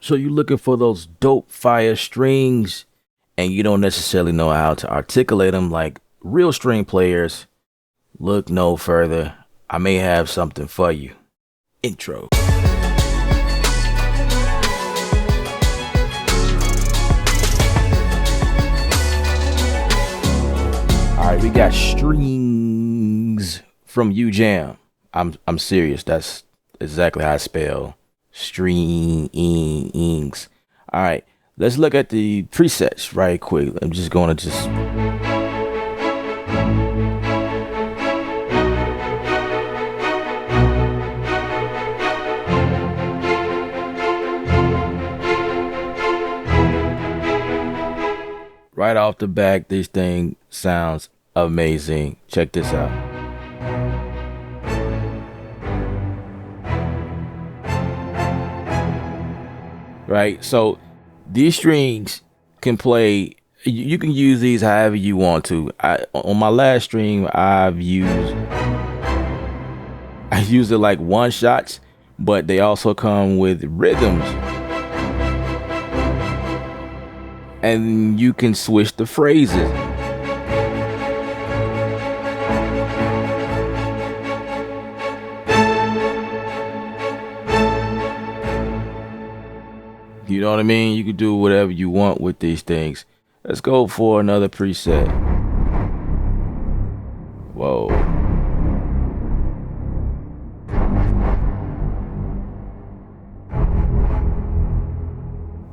So you're looking for those dope fire strings and you don't necessarily know how to articulate them like real string players. Look no further. I may have something for you. Intro. All right, we got strings from Ujam. I'm serious. That's exactly how I spell STRIIIINGS. All right, let's look at the presets right quick. I'm just going to right off the back, this thing sounds amazing. Check this out. Right, so these strings can play. You can use these however you want to. On my last stream, I used it like one shots, but they also come with rhythms, and you can switch the phrases. You know what I mean? You can do whatever you want with these things. Let's go for another preset. Whoa.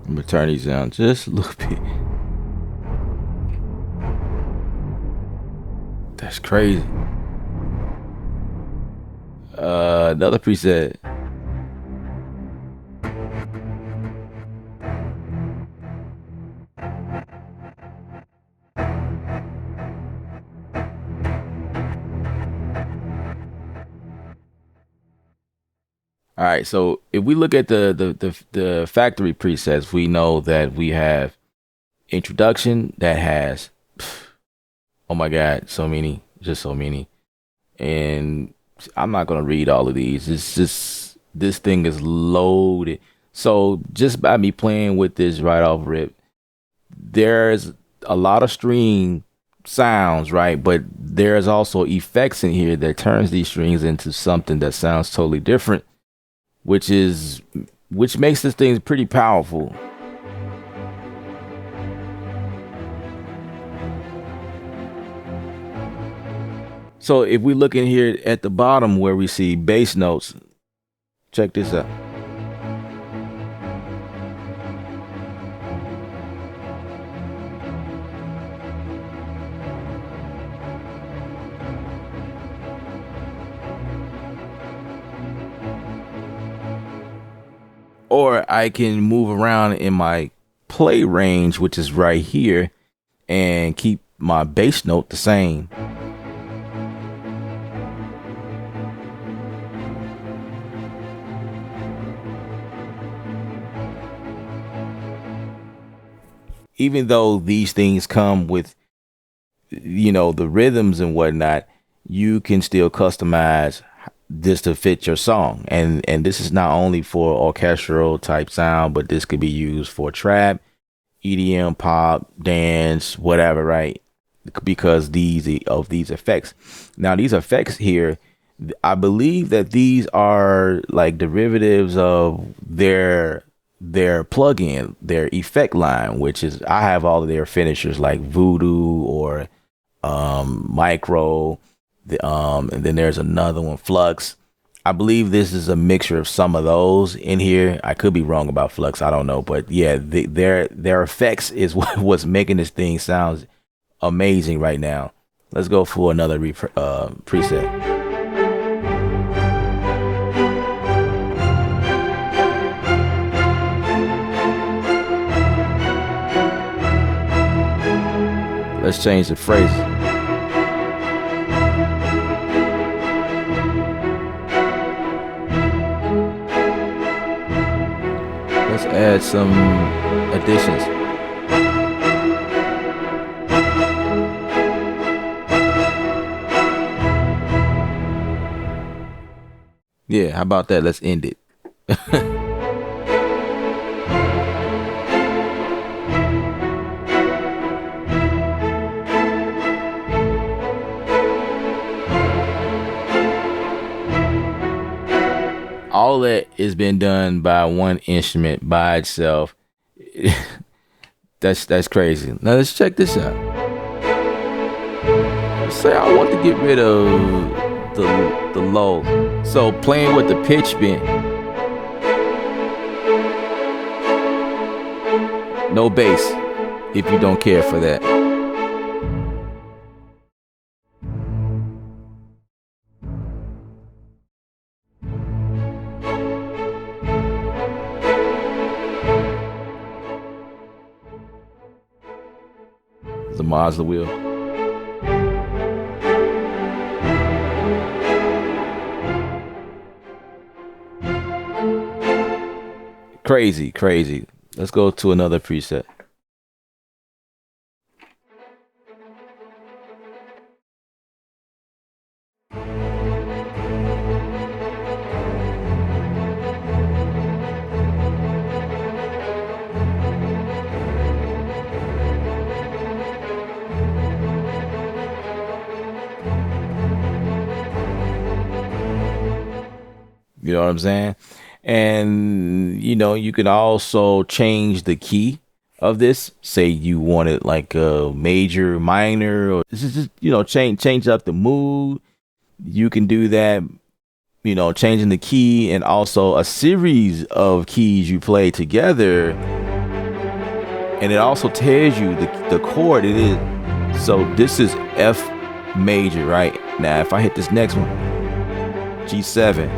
I'm gonna turn these down just a little bit. That's crazy. Another preset. All right, so if we look at the factory presets, we know that we have introduction that has, oh my God, so many, just so many. And I'm not gonna read all of these. It's just, this thing is loaded. So just by me playing with this right off rip, there's a lot of string sounds, right? But there's also effects in here that turns these strings into something that sounds totally different, which makes this thing pretty powerful. So if we look in here at the bottom where we see bass notes, check this out. Or I can move around in my play range, which is right here, and keep my bass note the same. Even though these things come with, you know, the rhythms and whatnot, you can still customize this to fit your song. And this is not only for orchestral type sound, but this could be used for trap, EDM, pop, dance, whatever, right? Because these effects. Now these effects here, I believe that these are like derivatives of their plugin, their effect line, which is, I have all of their finishers like Voodoo or Micro, and then there's another one, Flux. I believe this is a mixture of some of those in here. I could be wrong about Flux, I don't know, but yeah, their effects is what's making this thing sound amazing right now. Let's go for another preset. Let's change the phrase. Let's add some additions. Yeah, how about that? Let's end it. all that has been done by one instrument by itself. That's crazy. Now let's check this out. Let's say I want to get rid of the low. So playing with the pitch bend. No bass if you don't care for that. The Mazda wheel. Crazy. Let's go to another preset. You know what I'm saying? And you can also change the key of this. Say you want it like a major, minor, or this is just change up the mood. You can do that, changing the key, and also a series of keys you play together. And it also tells you the chord it is. So this is F major, right? Now if I hit this next one, G7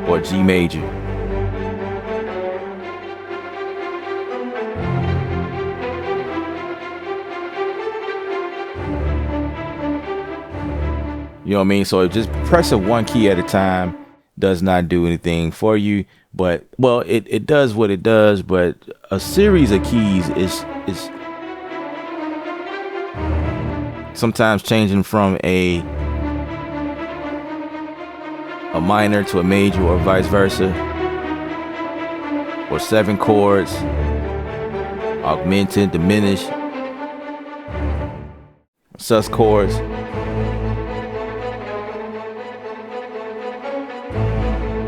or G major. You know what I mean? So just pressing one key at a time does not do anything for you. But well, it does what it does, but a series of keys is sometimes changing from a minor to a major, or vice versa, or 7 chords, augmented, diminished, sus chords.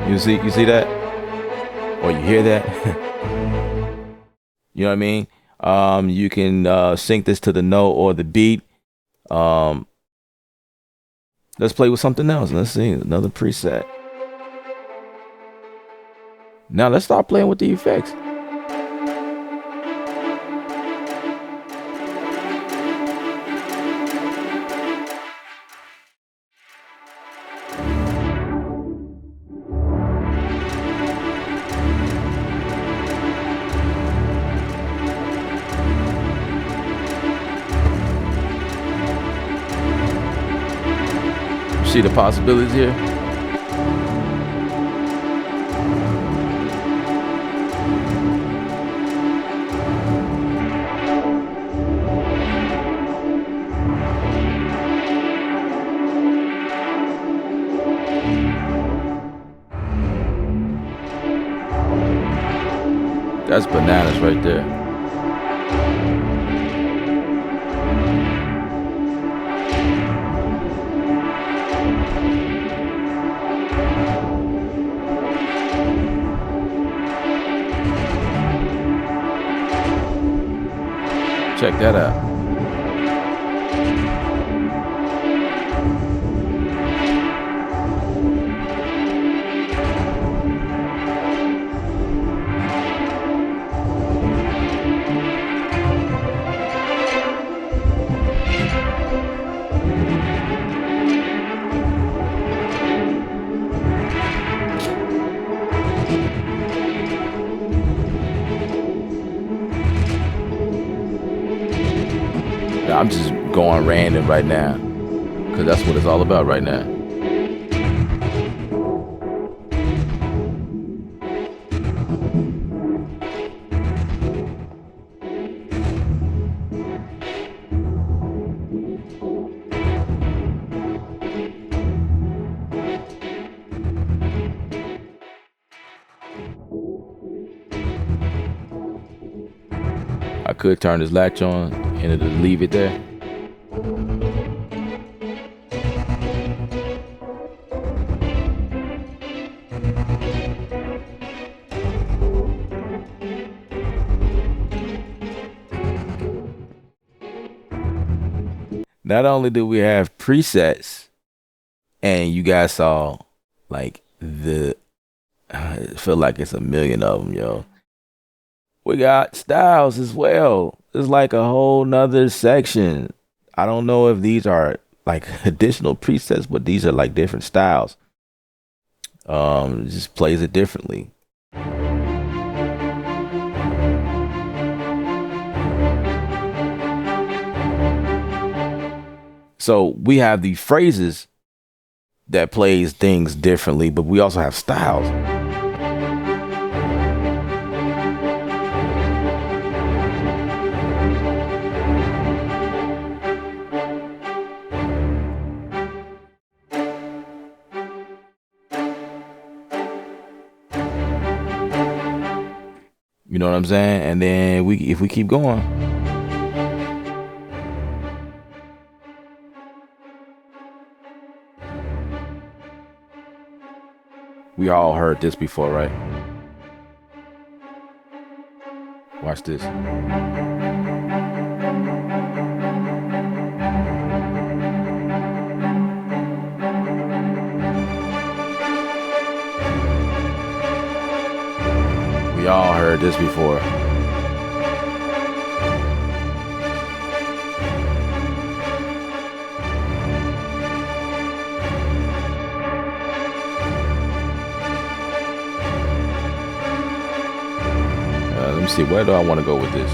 You see that, or you hear that? You know what I mean? You can sync this to the note or the beat. Let's play with something else. Let's see, another preset. Now let's start playing with the effects. See the possibilities here? That's bananas right there. Check that out. I'm just going random right now because that's what it's all about right now. I could turn this latch on and it'll leave it there. Not only do we have presets, and you guys saw like I feel like it's a million of them, yo. We got styles as well. It's like a whole nother section. I don't know if these are like additional presets, but these are like different styles. It just plays it differently. So we have the phrases that plays things differently, but we also have styles. You know what I'm saying? And then if we keep going, we all heard this before, right? Watch this. We all heard this before. Let me see, where do I want to go with this?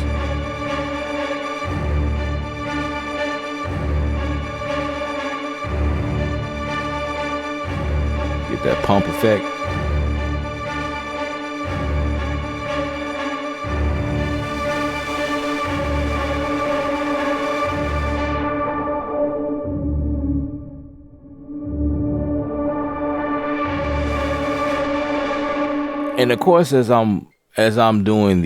Get that pump effect. And of course, as I'm doing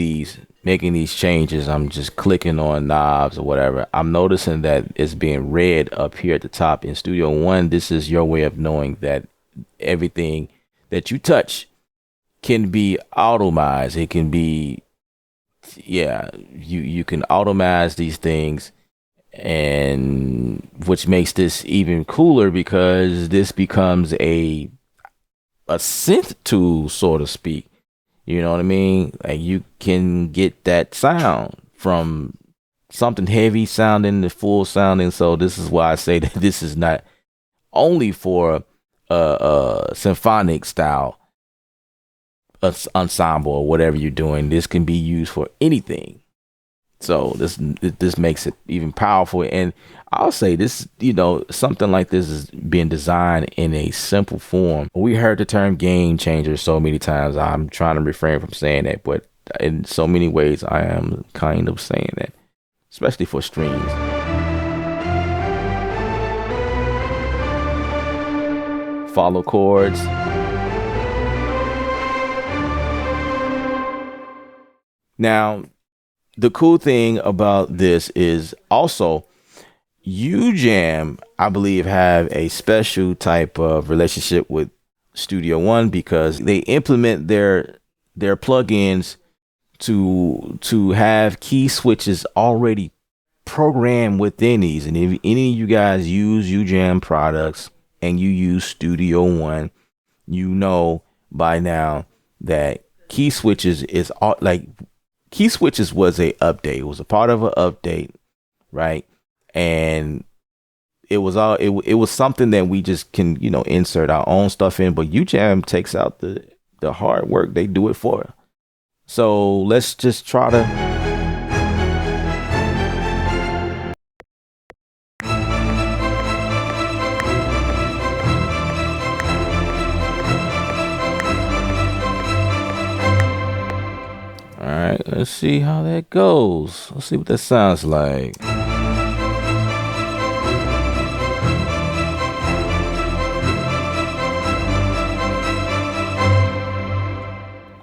making these changes, I'm just clicking on knobs or whatever. I'm noticing that it's being red up here at the top in Studio One. This is your way of knowing that everything that you touch can be automized. It can be, yeah, you can automize these things, and which makes this even cooler because this becomes a synth tool, so to speak. You know what I mean? Like you can get that sound from something heavy sounding to full sounding. So this is why I say that this is not only for symphonic style ensemble or whatever you're doing. This can be used for anything. So this makes it even powerful. And I'll say this, something like this is being designed in a simple form. We heard the term game changer so many times. I'm trying to refrain from saying that, but in so many ways I am kind of saying that, especially for strings. Follow chords. Now, the cool thing about this is also Ujam, I believe, have a special type of relationship with Studio One because they implement their plugins to have key switches already programmed within these. And if any of you guys use Ujam products and you use Studio One, you know by now that key switches is like key switches was a update. It was a part of an update, right? And it was it was something that we just can insert our own stuff in. But Ujam takes out the hard work. They do it for us. So let's just try to. All right, let's see how that goes. Let's see what that sounds like.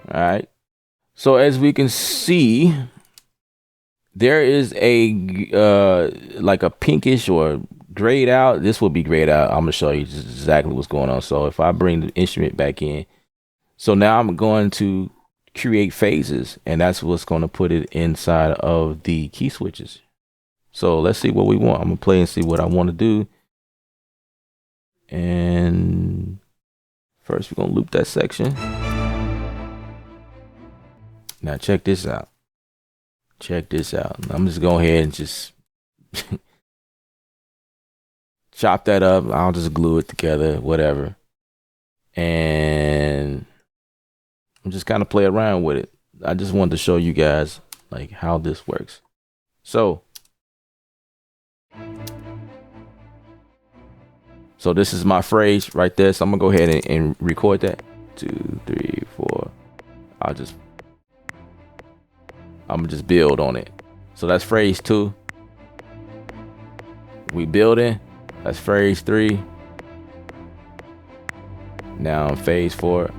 All right. So as we can see, there is a like a pinkish or grayed out. This will be grayed out. I'm gonna show you just exactly what's going on. So if I bring the instrument back in, so now I'm going to create phases, and that's what's going to put it inside of the key switches. So let's see what we want. I'm gonna play and see what I want to do. And first we're gonna loop that section. Now check this out. Check this out. I'm just going ahead and just chop that up. I'll just glue it together, whatever. And I'm just kind of play around with it. I just wanted to show you guys like how this works. So this is my phrase right there. So I'm gonna go ahead and record that. 2, 3, 4. I'm gonna just build on it. So that's phrase 2. We building. That's phrase 3. Now phase 4.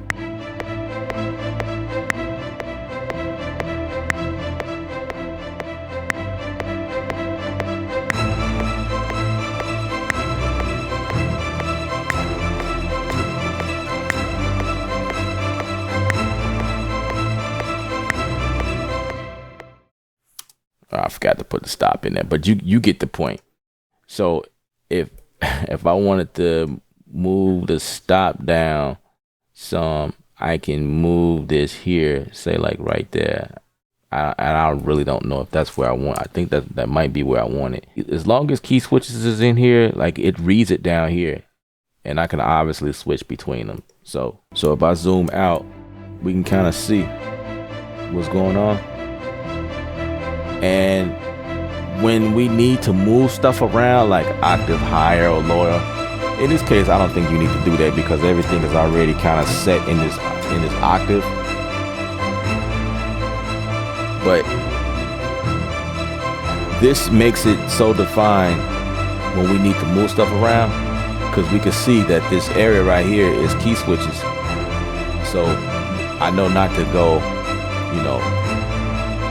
I forgot to put the stop in there, but you get the point. So if I wanted to move the stop down some, I can move this here, say like right there. I really don't know if that's where I want. I think that might be where I want it. As long as key switches is in here, like it reads it down here, and I can obviously switch between them. So if I zoom out, we can kind of see what's going on. And when we need to move stuff around, like octave higher or lower, in this case, I don't think you need to do that because everything is already kind of set in this octave. But this makes it so defined when we need to move stuff around, because we can see that this area right here is key switches. So I know not to go,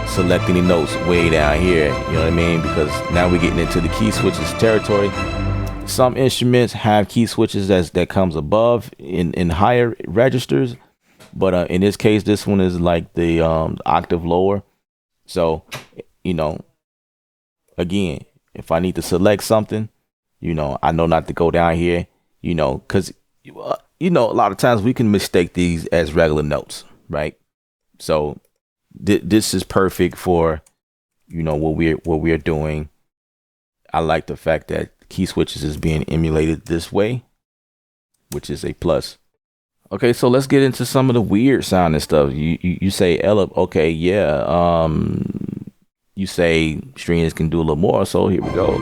select any notes way down here, you know what I mean? Because now we're getting into the key switches territory. Some instruments have key switches that comes above in higher registers, but in this case, this one is like the octave lower. So, again, if I need to select something, I know not to go down here, because a lot of times we can mistake these as regular notes, right? So this is perfect for, what we're doing. I like the fact that key switches is being emulated this way, which is a plus. Okay, so let's get into some of the weird sounding stuff. You say Ella, okay, yeah. You say strings can do a little more, so here we go.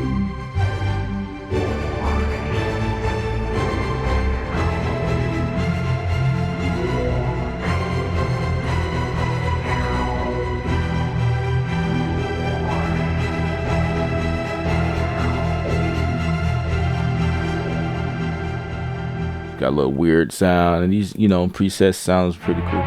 Got a little weird sound, and these, preset sounds pretty cool.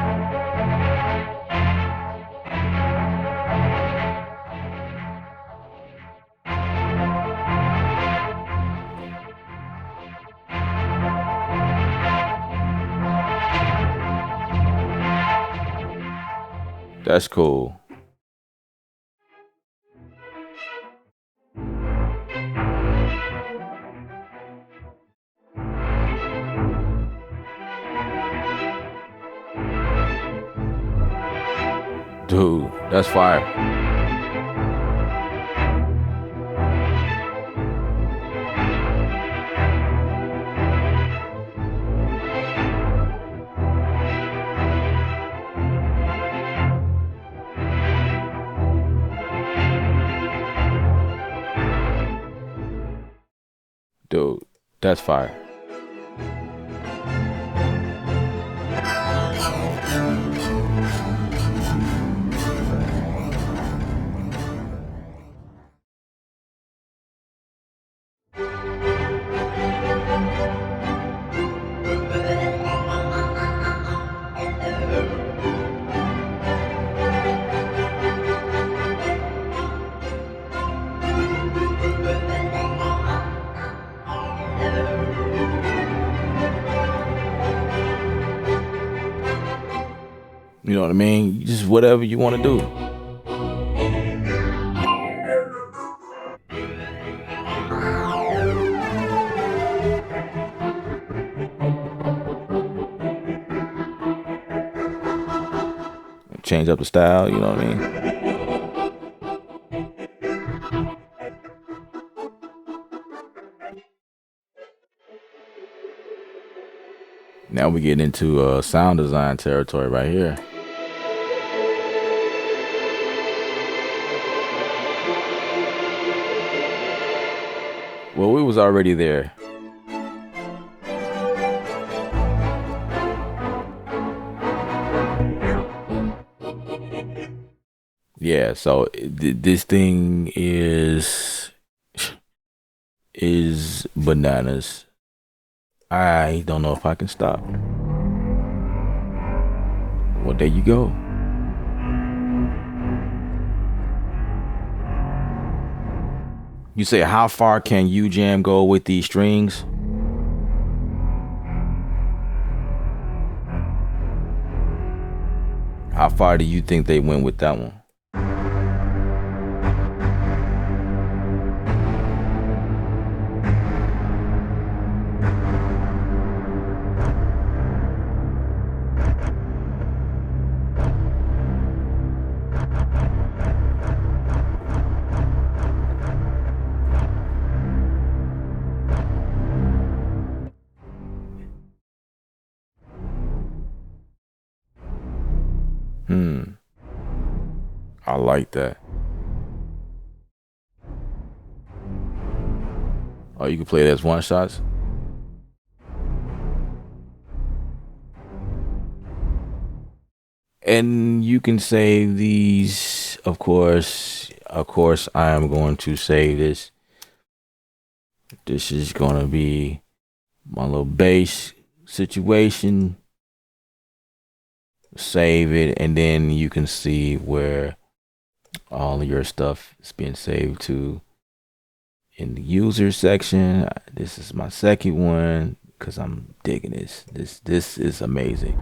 That's cool. Dude, that's fire. Dude, that's fire. You know what I mean? Just whatever you want to do. change up the style, you know what I mean? Now we get into sound design territory right here. Well, we was already there. Yeah, so this thing is bananas. I don't know if I can stop. Well, there you go. You say, how far can Ujam go with these strings? How far do you think they went with that one? I like that. Oh, you can play it as one shots. And you can save these, of course. Of course, I am going to save this. This is gonna be my little bass situation. Save it, and then you can see where all of your stuff is being saved to in the user section. This is my second one because I'm digging this. This is amazing.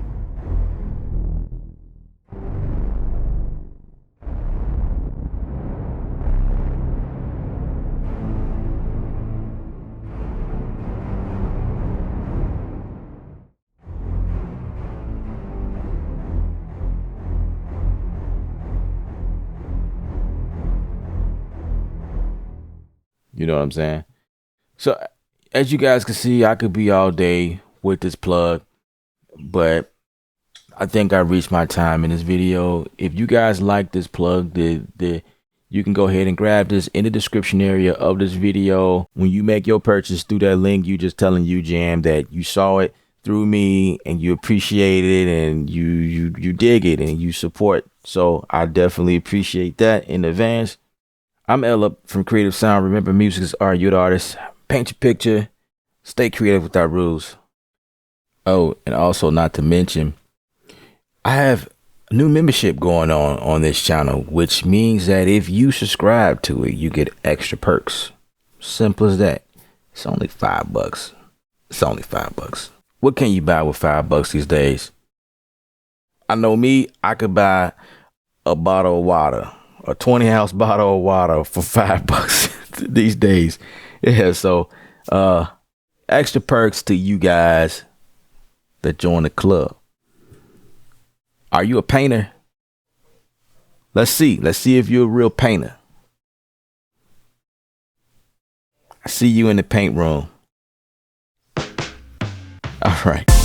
You know what I'm saying? So as you guys can see, I could be all day with this plug, but I think I reached my time in this video. If you guys like this plug, you can go ahead and grab this in the description area of this video. When you make your purchase through that link, you just telling Ujam that you saw it through me and you appreciate it and you dig it and you support. So I definitely appreciate that in advance. I'm Ella from Creative Sound. Remember, music is art. You're the artist. Paint your picture. Stay creative without rules. Oh, and also not to mention, I have a new membership going on this channel, which means that if you subscribe to it, you get extra perks. Simple as that. It's only $5. It's only $5. What can you buy with $5 these days? I know me, I could buy a bottle of water. A 20-ounce bottle of water for $5 these days. Yeah, so extra perks to you guys that join the club. Are you a painter? Let's see. Let's see if you're a real painter. I see you in the paint room. All right.